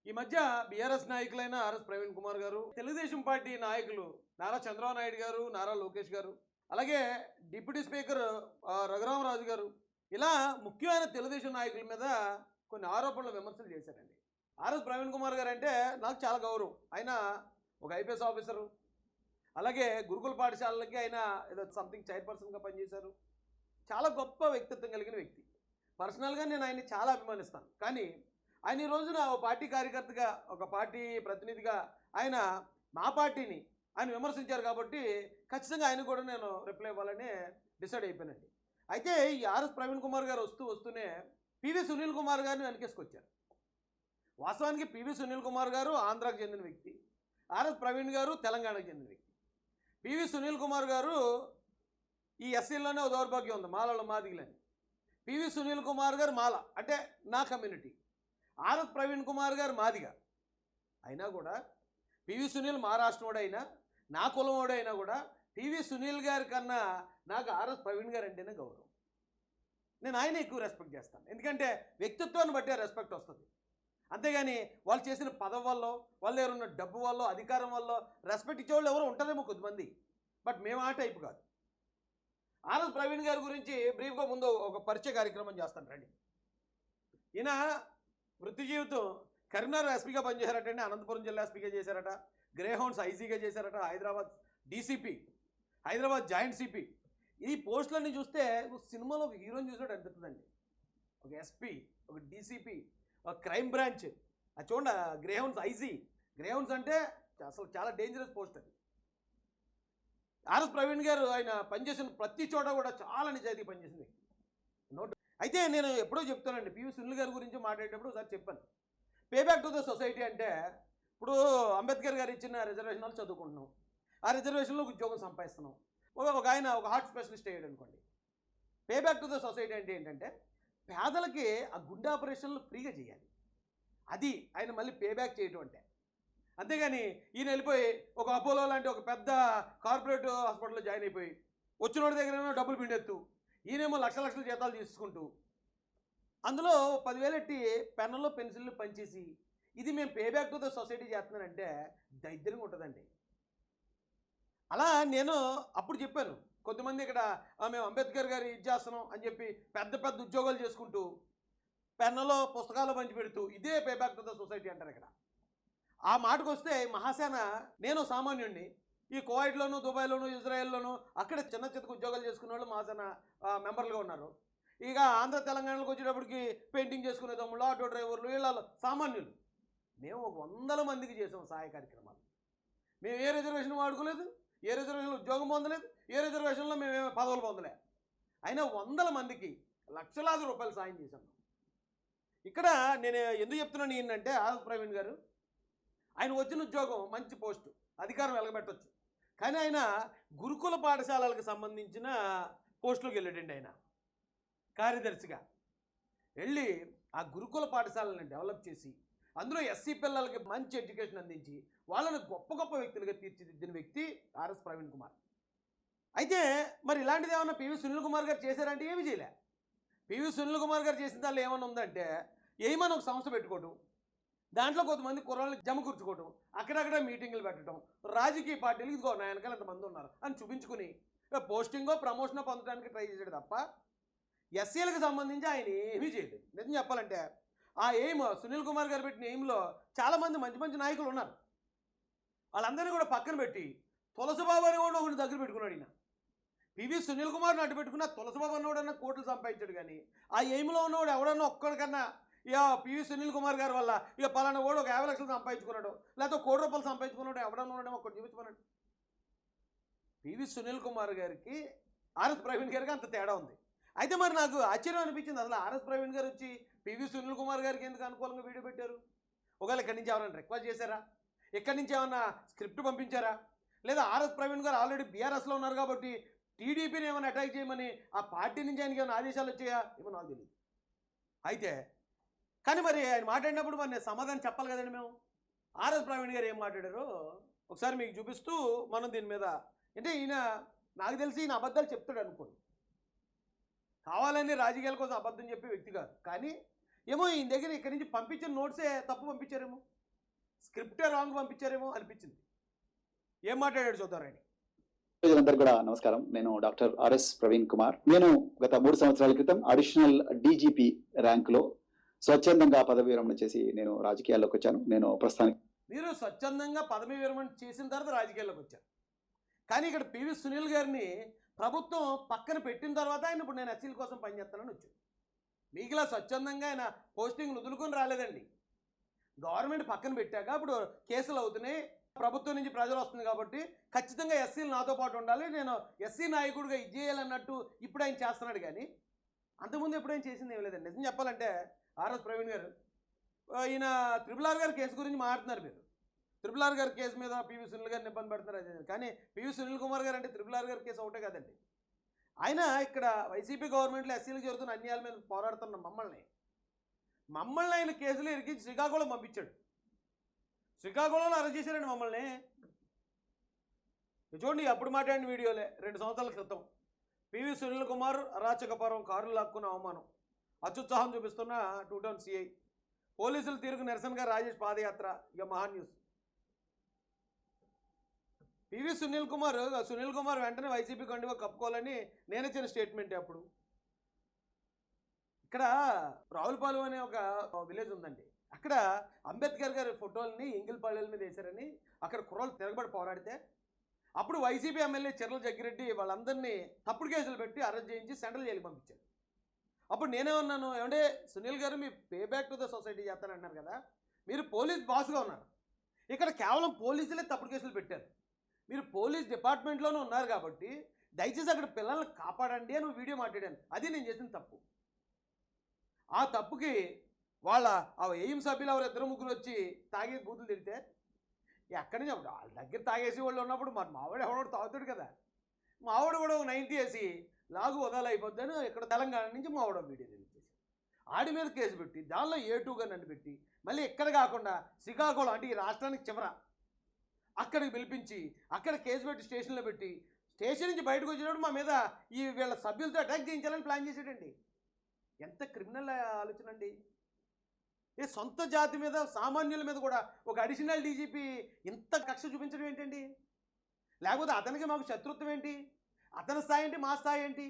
ఈ మధ్య BRS నాయకులైన RS Praveen Kumar గారు, తెలుగుదేశం పార్టీ నాయకులు నారా చంద్రబాబు నాయుడు గారు, నారా లోకేష్ గారు, అలాగే డిప్యూటీ స్పీకర్ రఘురామరాజు గారు, ఇలా ముఖ్యమైన తెలుగుదేశం నాయకుల మీద కొన్ని ఆరోపణలు విమర్శలు చేశారండి. ఆర్ఎస్ ప్రవీణ్ కుమార్ గారు అంటే నాకు చాలా గౌరవం. ఆయన ఒక ఐపీఎస్ ఆఫీసరు, అలాగే గురుకుల పాఠశాలలకి ఆయన ఏదో సంథింగ్ చైర్పర్సన్గా పనిచేశారు. చాలా గొప్ప వ్యక్తిత్వం కలిగిన వ్యక్తి. పర్సనల్గా నేను ఆయన్ని చాలా అభిమానిస్తాను. కానీ ఆయన ఈ రోజున ఒక పార్టీ కార్యకర్తగా, ఒక పార్టీ ప్రతినిధిగా ఆయన మా పార్టీని ఆయన విమర్శించారు కాబట్టి ఖచ్చితంగా ఆయన కూడా నేను రిప్లై ఇవ్వాలని డిసైడ్ అయిపోయానండి. అయితే ఈ ఆర్ఎస్ ప్రవీణ్ కుమార్ గారు వస్తూనే పివి సునీల్ కుమార్ గారిని వెనకేసుకొచ్చారు. వాస్తవానికి పివి సునీల్ కుమార్ గారు ఆంధ్రాకు చెందిన వ్యక్తి, ఆర్ఎస్ ప్రవీణ్ గారు తెలంగాణకు చెందిన వ్యక్తి. పివి సునీల్ కుమార్ గారు ఈ ఎస్సీలోనే ఒక దౌర్భాగ్యం ఉంది, మాలలో మాదిగలని. పివి సునీల్ కుమార్ గారు మాల, అంటే నా కమ్యూనిటీ. ఆర్ఎస్ ప్రవీణ్ కుమార్ గారు మాదిగా. అయినా కూడా పివి సునీల్ మా రాష్ట్రవాడైనా, నా కులవాడైనా కూడా పివి సునీల్ గారి కన్నా నాకు ఆర్ఎస్ ప్రవీణ్ గారు అంటేనే గౌరవం. నేను ఆయన ఎక్కువ రెస్పెక్ట్ చేస్తాను, ఎందుకంటే వ్యక్తిత్వాన్ని బట్టే రెస్పెక్ట్ వస్తుంది. అంతేగాని వాళ్ళు చేసిన పదవి వల్ల, వాళ్ళ దగ్గర ఉన్న డబ్బు వల్ల, అధికారం వల్ల రెస్పెక్ట్ ఇచ్చేవాళ్ళు ఎవరు ఉంటారేమో కొద్దిమంది, బట్ మేము ఆ టైపు కాదు. ఆర్ఎస్ ప్రవీణ్ గారి గురించి బ్రీఫ్గా ముందు ఒక పరిచయ కార్యక్రమం చేస్తాను రండి. ఈయన వృత్తి జీవితం కరీంనగర్ ఎస్పీగా పనిచేశారటండి, అనంతపురం జిల్లా ఎస్పీగా చేశారట, గ్రేహౌండ్స్ ఐజీగా చేశారట, Hyderabad DCP, Hyderabad joint CP. ఈ పోస్టులన్నీ చూస్తే సినిమాలో ఒక హీరోని చూసినట్టు అనిపిస్తుందండి. ఒక ఎస్పీ, ఒక డీసీపీ, ఒక క్రైమ్ బ్రాంచ్, అది చూడండి. గ్రేహౌండ్స్ ఐజీ, గ్రేహౌండ్స్ అంటే అసలు చాలా డేంజరస్ పోస్ట్ అది. ఆర్ఎస్ ప్రవీణ్ గారు ఆయన పనిచేసిన ప్రతి చోట కూడా చాలా నిజాయితీ పనిచేసింది నోట్. అయితే నేను ఎప్పుడో చెప్తానండి, పివి సునీల్ గారి గురించి మాట్లాడేటప్పుడు ఒకసారి చెప్పాను. Pay back to the society అంటే ఇప్పుడు అంబేద్కర్ గారు ఇచ్చిన రిజర్వేషన్లు చదువుకుంటున్నాం, ఆ రిజర్వేషన్లో ఉద్యోగం సంపాదిస్తున్నాం. ఒక ఆయన ఒక హార్ట్ స్పెషలిస్ట్ అయ్యాడు అనుకోండి. Pay back to the society అంటే ఏంటంటే పేదలకి ఆ గుండె ఆపరేషన్లు ఫ్రీగా చేయాలి, అది ఆయన మళ్ళీ పే బ్యాక్ చేయటం అంటే. అంతేగాని ఈయన వెళ్ళిపోయి ఒక అపోలో లాంటి ఒక పెద్ద కార్పొరేట్ హాస్పిటల్లో జాయిన్ అయిపోయి వచ్చినోడి దగ్గర డబ్బులు పిండెత్తు, ఈయనేమో లక్షల జీతాలు తీసుకుంటూ అందులో 10,000 ఎట్టి పెన్నులు పెన్సిళ్ళు పనిచేసి ఇది మేము pay back to the society చేస్తున్నానంటే దరిద్రంగా ఉంటుందండి. అలా నేను అప్పుడు చెప్పాను, కొంతమంది ఇక్కడ మేము అంబేద్కర్ గారి ఇది చేస్తున్నాం అని చెప్పి పెద్ద పెద్ద ఉద్యోగాలు చేసుకుంటూ పెన్నులో పుస్తకాలు పంచిపెడుతూ ఇదే pay back to the society అంటారు. ఇక్కడ ఆ మాటకు వస్తే మహాసేన, నేను సామాన్యుడిని, ఈ కువైట్లోను, దుబాయ్లోను, ఇజ్రాయెల్లోను అక్కడ చిన్న చిన్న ఉద్యోగాలు చేసుకునే వాళ్ళు మహాసేన మెంబర్లుగా ఉన్నారు. ఇక ఆంధ్ర తెలంగాణలోకి వచ్చేటప్పటికి పెయింటింగ్ చేసుకునే తమ్ముళ్ళు, ఆటో డ్రైవర్లు, వీళ్ళలో సామాన్యులు. మేము ఒక 100 మందికి చేసాం సహాయ కార్యక్రమాలు. మేము ఏ రిజర్వేషన్ వాడుకోలేదు, ఏ రిజర్వేషన్లో ఉద్యోగం పొందలేదు, ఏ రిజర్వేషన్లో మేమేమో పదవులు పొందలే. అయినా 100 మందికి లక్షలాది రూపాయలు సాయం చేశాను. ఇక్కడ నేను ఎందుకు చెప్తున్నాను ఏంటంటే ఆర్ఎస్ ప్రవీణ్ గారు ఆయన వచ్చిన ఉద్యోగం మంచి పోస్టు, అధికారం వెలగబెట్టవచ్చు. కానీ ఆయన గురుకుల పాఠశాలలకు సంబంధించిన పోస్టులోకి వెళ్ళాడండి. ఆయన కార్యదర్శిగా వెళ్ళి ఆ గురుకుల పాఠశాలను డెవలప్ చేసి అందులో ఎస్సీ పిల్లలకి మంచి ఎడ్యుకేషన్ అందించి వాళ్ళని గొప్ప గొప్ప వ్యక్తులుగా తీర్చిదిద్దిన వ్యక్తి ఆర్ఎస్ ప్రవీణ్ కుమార్. అయితే మరి ఇలాంటిది ఏమన్నా పివి సునీల్ కుమార్ గారు చేశారంటే ఏమి చేయలే. పివి సునీల్ కుమార్ గారు చేసిన దానిలో ఏమన్నా ఉందంటే ఏమన్నా ఒక సంస్థ పెట్టుకోవడం, దాంట్లో కొంతమంది కుర్రాళ్ళకి జమ కూర్చుకోవడం, అక్కడక్కడ మీటింగులు పెట్టడం, రాజకీయ పార్టీలు ఇదిగో నా వెనకాల ఎంతమంది ఉన్నారు అని చూపించుకుని పోస్టింగో ప్రమోషనో పొందడానికి ట్రై చేసాడు తప్ప ఎస్సీలకు సంబంధించి ఆయన ఏమీ చేయలేదు. నిజం చెప్పాలంటే ఆ ఎయిమ్ సునీల్ కుమార్ గారు పెట్టిన ఎయిమ్లో చాలామంది మంచి మంచి నాయకులు ఉన్నారు. వాళ్ళందరినీ కూడా పక్కన పెట్టి తులసిబాబు అని కూడా ఒకటి దగ్గర పెట్టుకున్నాడు. ఈయన పివి సునీల్ కుమార్ని అడ్డు పెట్టుకున్న తులసిబాబు అన్నవాడన్నా కోట్లు సంపాదించాడు. కానీ ఆ ఎయిమ్లో ఉన్నవాడు ఎవడన్నా ఒక్కడికన్నా ఇక పివి సునీల్ కుమార్ గారి వల్ల ఇక పలానా వాడు ఒక 50 లక్షలు సంపాదించుకున్నాడు, లేకపోతే 1 కోటి రూపాయలు సంపాదించుకున్నాడు, ఎవడన్నా ఉన్నాడేమో ఒక్కటి చూపించుకున్నాడు. పివి సునీల్ కుమార్ గారికి ఆర్ఎస్ ప్రవీణ్ గారికి అంత తేడా ఉంది. అయితే మరి నాకు ఆశ్చర్యం అనిపించింది, అసలు ఆర్ఎస్ ప్రవీణ్ గారు వచ్చి పివి సునీల్ కుమార్ గారికి ఎందుకు అనుకూలంగా వీడియో పెట్టారు? ఒకవేళ ఇక్కడి నుంచి ఏమైనా రిక్వెస్ట్ చేశారా? ఇక్కడి నుంచి ఏమన్నా స్క్రిప్ట్ పంపించారా? లేదా ఆర్ఎస్ ప్రవీణ్ గారు ఆల్రెడీ బీఆర్ఎస్లో ఉన్నారు కాబట్టి టీడీపీని ఏమైనా అటాక్ చేయమని ఆ పార్టీ నుంచి ఆయనకి ఏమైనా ఆదేశాలు వచ్చాయా? ఏమో నాకు తెలియదు. అయితే కానీ మరి ఆయన మాట్లాడినప్పుడు మరి నేను సమాధానం చెప్పాలి కదండి. మేము ఆర్ఎస్ ప్రవీణ్ గారు ఏం మాట్లాడారో ఒకసారి మీకు చూపిస్తూ మనం దీని మీద, అంటే ఈయన నాకు తెలిసి ఈయన అబద్ధాలు చెప్తాడు అనుకోండి, కావాలని రాజకీయాల కోసం అబద్ధం చెప్పే వ్యక్తి కాదు. కానీ ఏమో ఈయన దగ్గర ఇక్కడి నుంచి పంపించిన నోట్సే తప్పు పంపించారేమో. స్క్రిప్టే రాంగ్ పంపించారేమో అనిపించింది. ఏం మాట్లాడాడు చూద్దాం రండి. ప్రజలందరికీ కూడా నమస్కారం. నేను డాక్టర్ ఆర్ఎస్ ప్రవీణ్ కుమార్. నేను గత 3 సంవత్సరాల క్రితం అడిషనల్ డీజీపీ ర్యాంకులో స్వచ్ఛందంగా పదవి విరమణ చేసి నేను రాజకీయాల్లోకి వచ్చాను. నేను ప్రస్తుతానికి మీరు స్వచ్ఛందంగా పదవి విరమణ చేసిన తర్వాత రాజకీయాల్లోకి వచ్చారు. కానీ ఇక్కడ పివి సునీల్ గారిని ప్రభుత్వం పక్కన పెట్టిన తర్వాత ఆయన ఇప్పుడు నేను ఎస్సీల కోసం పనిచేస్తానని వచ్చాను. మీకు ఇలా స్వచ్ఛందంగా ఆయన పోస్టింగ్లు వదులుకొని రాలేదండి. గవర్నమెంట్ పక్కన పెట్టాక ఇప్పుడు కేసులు అవుతున్నాయి, ప్రభుత్వం నుంచి ప్రజలు వస్తుంది కాబట్టి ఖచ్చితంగా ఎస్సీలు నాతో పాటు ఉండాలి, నేను ఎస్సీ నాయకుడిగా ఇది చేయాలన్నట్టు ఇప్పుడు ఆయన చేస్తున్నాడు. కానీ అంతకుముందు ఎప్పుడైనా చేసింది ఏం లేదండి. నిజం చెప్పాలంటే ఆర్ఎస్ ప్రవీణ్ గారు ఈయన త్రిపుల్ గారి కేసు గురించి మాట్లాడుతున్నారు. మీరు త్రిపుల్ గారి కేసు మీద పివి సునీల్ గారిని ఇబ్బంది పెడుతున్నారు అదే. కానీ పివి సునీల్ కుమార్ గారు అంటే త్రిపుల్ గారి కేసు ఒకటే కదండి. ఆయన ఇక్కడ వైసీపీ గవర్నమెంట్లో ఎస్సీలకు జరుగుతున్న అన్యాయాల మీద పోరాడుతున్న మమ్మల్ని ఆయన కేసులు ఇరికించి శ్రీకాకుళం పంపించాడు. శ్రీకాకుళంలో అరెస్ట్ చేశారండి మమ్మల్ని. చూడండి, అప్పుడు మాట్లాడిన వీడియోలే 2 సంవత్సరాల క్రితం. పివి సునీల్ కుమార్ అరాచకపరం, కారులు లాక్కున్న అవమానం, అత్యుత్సాహం చూపిస్తున్న 2 టౌన్ సిఐ, పోలీసుల తీరుకు నిరసనగా రాజేష్ పాదయాత్ర. ఇక మహా న్యూస్. పివి సునీల్ కుమార్ వెంటనే వైసీపీ కండువా కప్పుకోవాలని నేను ఇచ్చిన స్టేట్మెంట్. అప్పుడు ఇక్కడ రావులపాలెం అనే ఒక విలేజ్ ఉందండి. అక్కడ అంబేద్కర్ గారి ఫోటోల్ని ఎంగిల్పల్లెల మీద వేశారని అక్కడ కుర్రలు తిరగబడి పోరాడితే అప్పుడు వైసీపీ ఎమ్మెల్యే చెర్ల జగ్గిరెడ్డి వాళ్ళందరినీ తప్పుడు కేసులు పెట్టి అరెస్ట్ చేయించి సెంట్రల్ జైలుకి పంపించారు. అప్పుడు నేనే ఉన్నాను, ఏమంటే సునీల్ గారు మీ pay back to the society చేస్తానంటున్నారు కదా, మీరు పోలీస్ బాస్గా ఉన్నారు, ఇక్కడ కేవలం పోలీసులే తప్పుడు కేసులు పెట్టారు, మీరు పోలీస్ డిపార్ట్మెంట్లోనే ఉన్నారు కాబట్టి దయచేసి అక్కడ పిల్లల్ని కాపాడండి అని వీడియో మాట్లాడాను. అది నేను చేసిన తప్పు. ఆ తప్పుకి వాళ్ళ ఎయిమ్ సభ్యులు ఎవరు 2-3 వచ్చి తాగే బూతులు తిడితే ఎక్కడి నుంచి వాళ్ళ దగ్గర తాగేసి వాళ్ళు ఉన్నప్పుడు మరి మావాడు ఎవడో తాగుతాడు కదా, మావాడు కూడా 90 వేసి లాగు వదాలు అయిపోద్దని ఇక్కడ తెలంగాణ నుంచి మావాడు వీడియో రిలీజ్ చేసి ఆడి మీద కేసు పెట్టి దానిలో A2గా నన్ను పెట్టి మళ్ళీ ఇక్కడ కాకుండా శ్రీకాకుళం అంటే ఈ రాష్ట్రానికి చివర అక్కడికి పిలిపించి అక్కడ కేసు పెట్టి స్టేషన్లో పెట్టి స్టేషన్ నుంచి బయటకు వచ్చినప్పుడు మా మీద వీళ్ళ సభ్యులతో అటాక్ చేయించాలని ప్లాన్ చేసాడండి. ఎంత క్రిమినల్ ఆలోచన అండి. ఏ సొంత జాతి మీద, సామాన్యుల మీద కూడా ఒక అడిషనల్ డీజీపీ ఇంత కక్ష చూపించడం ఏంటండి? లేకపోతే అతనికి మాకు శత్రుత్వం ఏంటి? అతని స్థాయి ఏంటి, మా స్థాయి ఏంటి?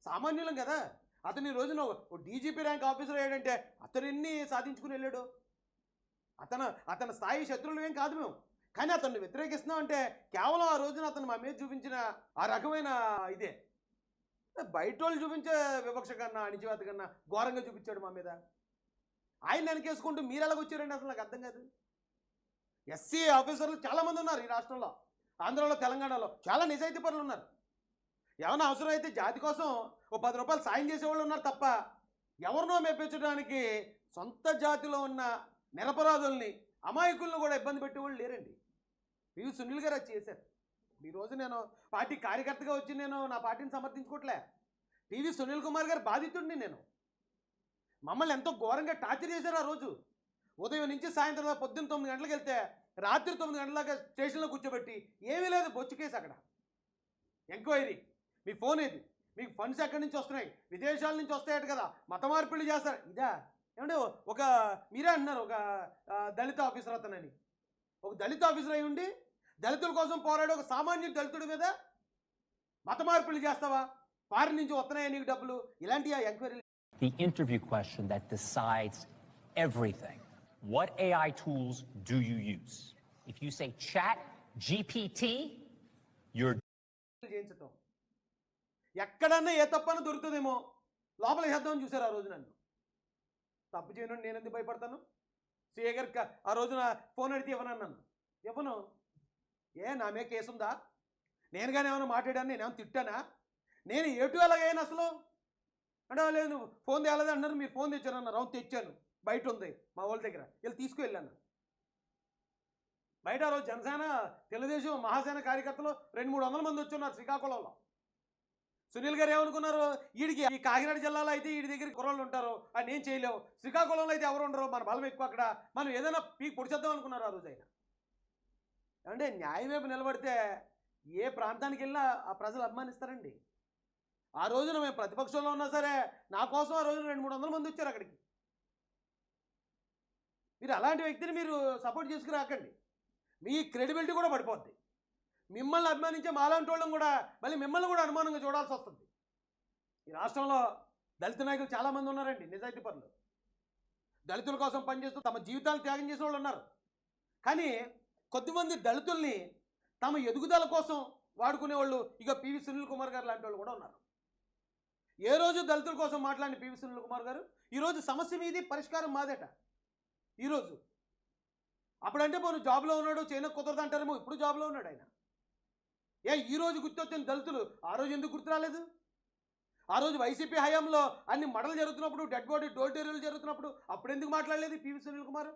సామాన్యులం కదా. అతను ఈ రోజున డీజీపీ ర్యాంక్ ఆఫీసర్ అయ్యాడంటే అతను ఎన్ని సాధించుకుని వెళ్ళాడు. అతని స్థాయి శత్రువులు ఏం కాదు మేము. కానీ అతన్ని వ్యతిరేకిస్తున్నాం అంటే కేవలం ఆ రోజున అతను మా మీద చూపించిన ఆ రకమైన ఇదే. బయట వాళ్ళు చూపించే వివక్ష కన్నా, అణిచివేత కన్నా ఘోరంగా చూపించాడు మా మీద. ఆయన వెనకేసుకుంటూ మీరు ఎలాగ వచ్చారండి అసలు నాకు అర్థం కాదు. ఎస్సీ ఆఫీసర్లు చాలామంది ఉన్నారు ఈ రాష్ట్రంలో, ఆంధ్రలో, తెలంగాణలో చాలా నిజాయితీ పనులు ఉన్నారు. ఏమైనా అవసరం అయితే జాతి కోసం ఓ 10 రూపాయలు సాయం చేసేవాళ్ళు ఉన్నారు తప్ప ఎవరినో మెప్పించడానికి సొంత జాతిలో ఉన్న నిరపరాధుల్ని, అమాయకులను కూడా ఇబ్బంది పెట్టేవాళ్ళు లేరండి. పివి సునీల్ గారు అది చేశారు. ఈరోజు నేను పార్టీ కార్యకర్తగా వచ్చి నేను నా పార్టీని సమర్థించుకోవట్లే. పివి సునీల్ కుమార్ గారు బాధితుడిని నేను. మమ్మల్ని ఎంతో ఘోరంగా టార్చర్ చేశారు ఆ రోజు. ఉదయం నుంచి సాయంత్రం పొద్దున్న 9 గంటలకు వెళ్తే రాత్రి 9 గంటలదాకా స్టేషన్లో కూర్చోబెట్టి ఏమీ లేదు, బొచ్చు కేసు. అక్కడ ఎంక్వైరీ, మీ ఫోన్ ఏది, మీకు ఫండ్స్ ఎక్కడి నుంచి వస్తున్నాయి, విదేశాల నుంచి వస్తాయట కదా, మత మార్పిడి చేస్తారు. ఇదా ఏమంటే ఒక మీరే అంటున్నారు ఒక దళిత ఆఫీసర్ అతనని. ఒక దళిత ఆఫీసర్ అయి ఉండి దళితుల కోసం పోరాడే ఒక సామాన్య దళితుడి మీద మత మార్పిడి చేస్తావా? ఫారిన్ నుంచి వస్తున్నాయా నీకు డబ్బులు? ఇలాంటి ఎంక్వైరీలు. The interview question that decides everything. What AI tools do you use? If you say Chat GPT, you're చేయించటం ఎక్కడన్నా ఏ తప్పని దొరుకుతుందేమో లోపల చేద్దామని చూశారు ఆ రోజు. నన్ను తప్పు చేయను, నేను ఎందుకు భయపడతాను? సిఏ గారికి ఆ రోజున ఫోన్ అడిగితే ఇవ్వనన్నాను. ఇవ్వను. నా మీద కేసు ఉందా? నేను కానీ ఏమైనా మాట్లాడాను, నేనేమైనా తిట్టానా? నేను A2 ఎలాగైనా అసలు అంటే లేదు ఫోన్ తేలేదు అన్నారు, మీరు ఫోన్ తెచ్చారన్నారు. అవును తెచ్చాను, బయట ఉంది మా వాళ్ళ దగ్గర, వీళ్ళు తీసుకువెళ్ళాను. బయట ఆ రోజు జనసేన, తెలుగుదేశం, మహాసేన కార్యకర్తలు 200-300 మంది వచ్చున్నారు శ్రీకాకుళంలో. సునీల్ గారు ఏమనుకున్నారు, వీడికి ఈ కాకినాడ జిల్లాలో అయితే వీడి దగ్గర కుర్రోళ్ళు ఉంటారు, అని ఏం చేయలేవు, శ్రీకాకుళంలో అయితే ఎవరు ఉండరు, మన బలం ఎక్కువ, అక్కడ మనం ఏదైనా పీక్ పొడిచేద్దాం అనుకున్నారు ఆ రోజు ఆయన. అంటే న్యాయం వైపు నిలబడితే ఏ ప్రాంతానికి వెళ్ళినా ఆ ప్రజలు అభిమానిస్తారండి. ఆ రోజున మేము ప్రతిపక్షంలో ఉన్నా సరే నా కోసం ఆ రోజున 200-300 మంది వచ్చారు అక్కడికి. మీరు అలాంటి వ్యక్తిని మీరు సపోర్ట్ చేసుకురాకండి. మీ క్రెడిబిలిటీ కూడా పడిపోద్ది. మిమ్మల్ని అభిమానించే మాలాంటి వాళ్ళం కూడా మళ్ళీ మిమ్మల్ని కూడా అనుమానంగా చూడాల్సి వస్తుంది. ఈ రాష్ట్రంలో దళిత నాయకులు చాలామంది ఉన్నారండి, నిజాయితీ పరులు. దళితుల కోసం పనిచేస్తూ తమ జీవితాలు త్యాగం చేసిన వాళ్ళు ఉన్నారు. కానీ కొద్దిమంది దళితుల్ని తమ ఎదుగుదల కోసం వాడుకునే వాళ్ళు, ఇక పివి సునీల్ కుమార్ గారు లాంటి వాళ్ళు కూడా ఉన్నారు. ఏ రోజు దళితుల కోసం మాట్లాడిన పివి సునీల్ కుమార్ గారు ఈరోజు సమస్య మీది, పరిష్కారం మాదేట. ఈరోజు అప్పుడంటే పోను జాబ్లో ఉన్నాడు, చైనా కుదరదు అంటారేమో, ఇప్పుడు జాబ్లో ఉన్నాడు ఆయన. ఈరోజు గుర్తొచ్చిన దళితులు ఆ రోజు ఎందుకు గుర్తు రాలేదు? ఆ రోజు వైసీపీ హయాంలో అన్ని మడలు జరుగుతున్నప్పుడు, డెడ్ బాడీ డోర్ డెలివరీలు జరుగుతున్నప్పుడు అప్పుడు ఎందుకు మాట్లాడలేదు పివి సునీల్ కుమార్?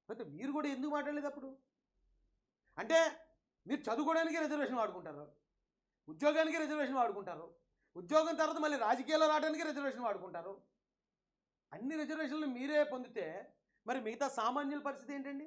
అయితే మీరు కూడా ఎందుకు మాట్లాడలేదు అప్పుడు? అంటే మీరు చదువుకోవడానికి రిజర్వేషన్ వాడుకుంటారు, ఉద్యోగానికి రిజర్వేషన్ వాడుకుంటారు, ఉద్యోగం తర్వాత మళ్ళీ రాజకీయాల్లో రావడానికి రిజర్వేషన్ వాడుకుంటారు. అన్ని రిజర్వేషన్లు మీరే పొందితే మరి మిగతా సామాన్యుల పరిస్థితి ఏంటండి?